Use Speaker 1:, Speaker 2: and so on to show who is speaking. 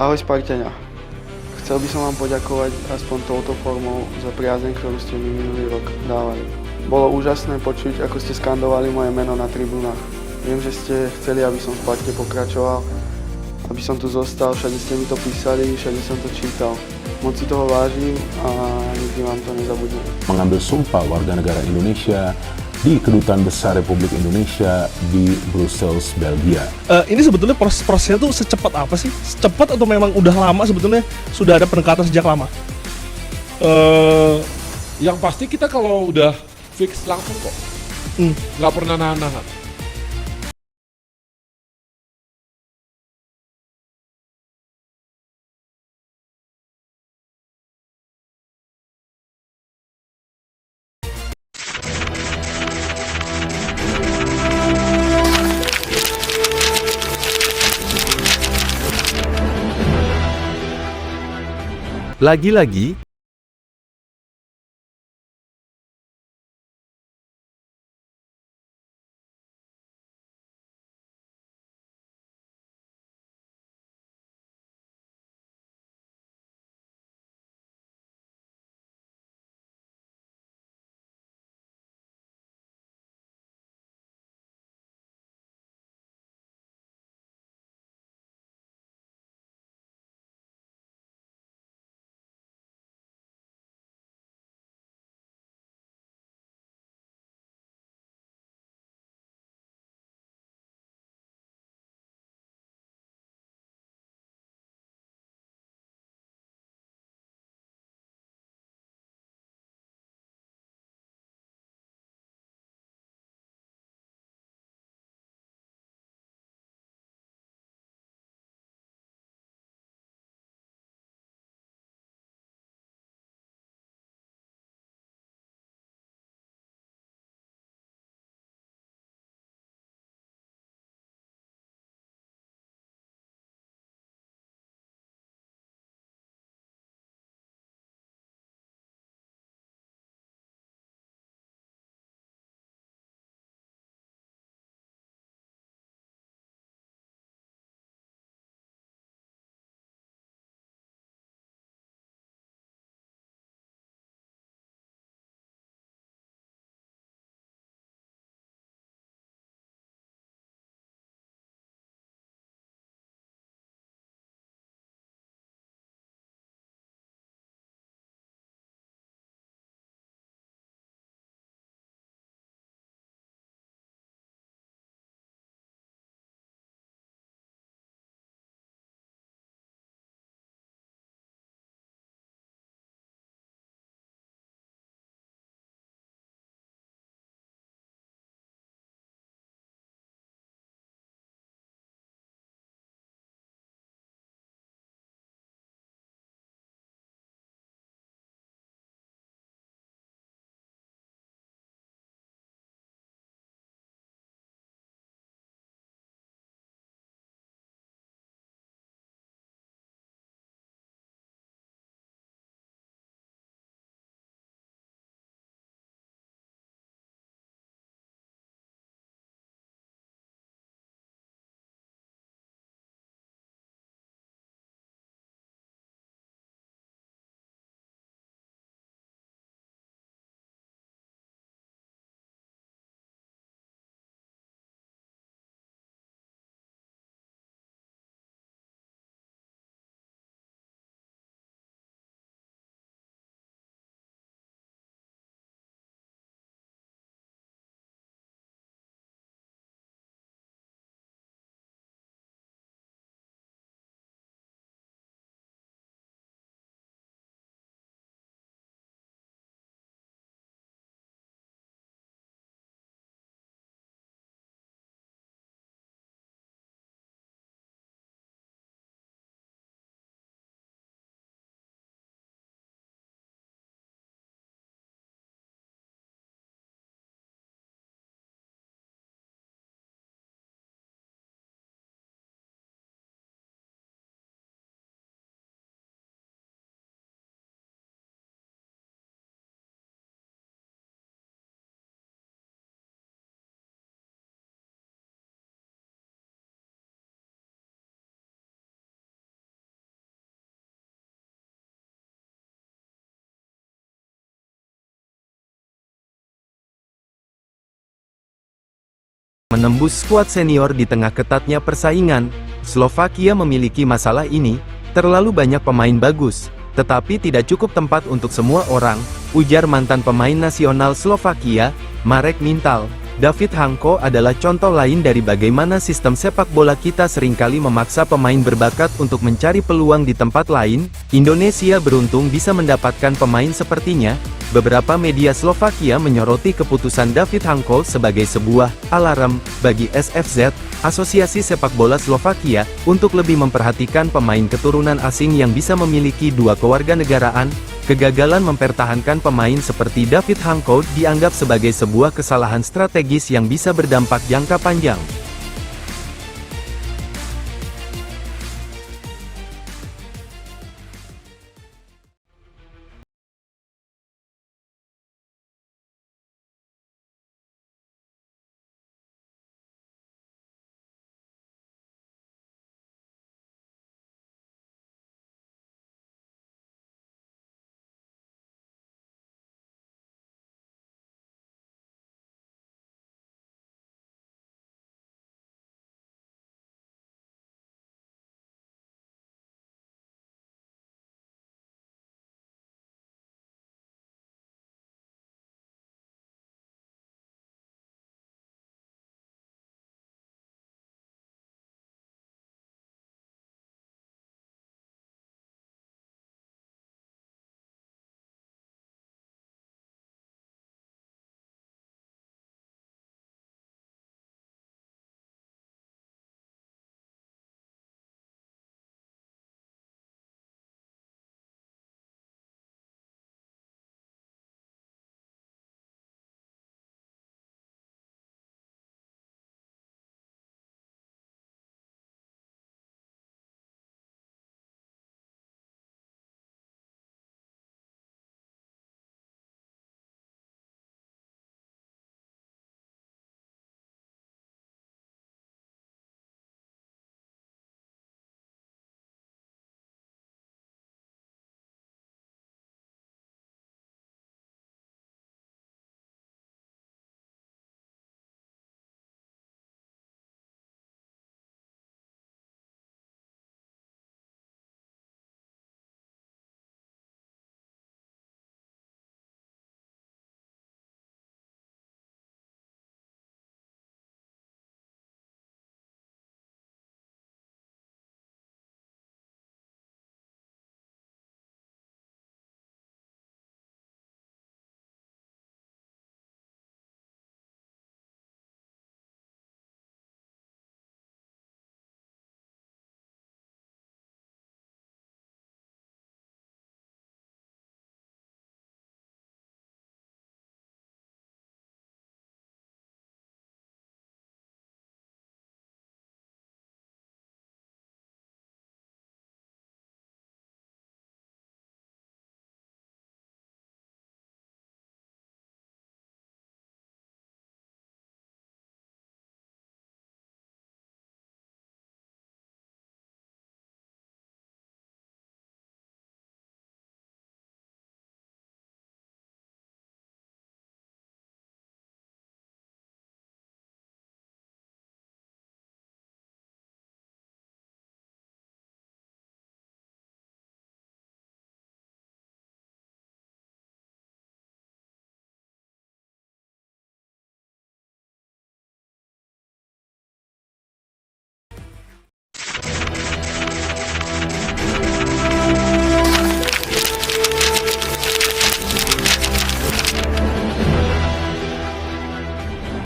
Speaker 1: Ahoj Spartania. Chcel by som vám poďakovať aspoň touto formou za priazeň, ktorú ste mi minulý rok dávali. Bolo úžasné počuť, ako ste skandovali moje meno na tribúnach. Viem, že ste chceli, aby som v Sparte pokračoval, aby som tu zostal, všade ste mi to písali, všade som to čítal. Moc si toho vážim a nikdy vám to nezabudnem.
Speaker 2: Mengambil sumpah warga negara Indonesia di Kedutaan Besar Republik Indonesia di Brussels, Belgia.
Speaker 3: Ini sebetulnya prosesnya tuh secepat apa sih? Secepat atau memang udah lama sebetulnya sudah ada pendekatan sejak lama?
Speaker 4: Yang pasti kita kalau udah fix langsung kok, nggak pernah nahan-nahan.
Speaker 5: Lagi-lagi, menembus skuad senior di tengah ketatnya persaingan. Slovakia memiliki masalah ini, terlalu banyak pemain bagus, tetapi tidak cukup tempat untuk semua orang, ujar mantan pemain nasional Slovakia, Marek Mintal. David Hanko adalah contoh lain dari bagaimana sistem sepak bola kita seringkali memaksa pemain berbakat untuk mencari peluang di tempat lain. Indonesia beruntung bisa mendapatkan pemain sepertinya. Beberapa media Slovakia menyoroti keputusan David Hanko sebagai sebuah alarm bagi SFZ, Asosiasi Sepak Bola Slovakia, untuk lebih memperhatikan pemain keturunan asing yang bisa memiliki dua kewarganegaraan. Kegagalan mempertahankan pemain seperti David Hanko dianggap sebagai sebuah kesalahan strategis yang bisa berdampak jangka panjang.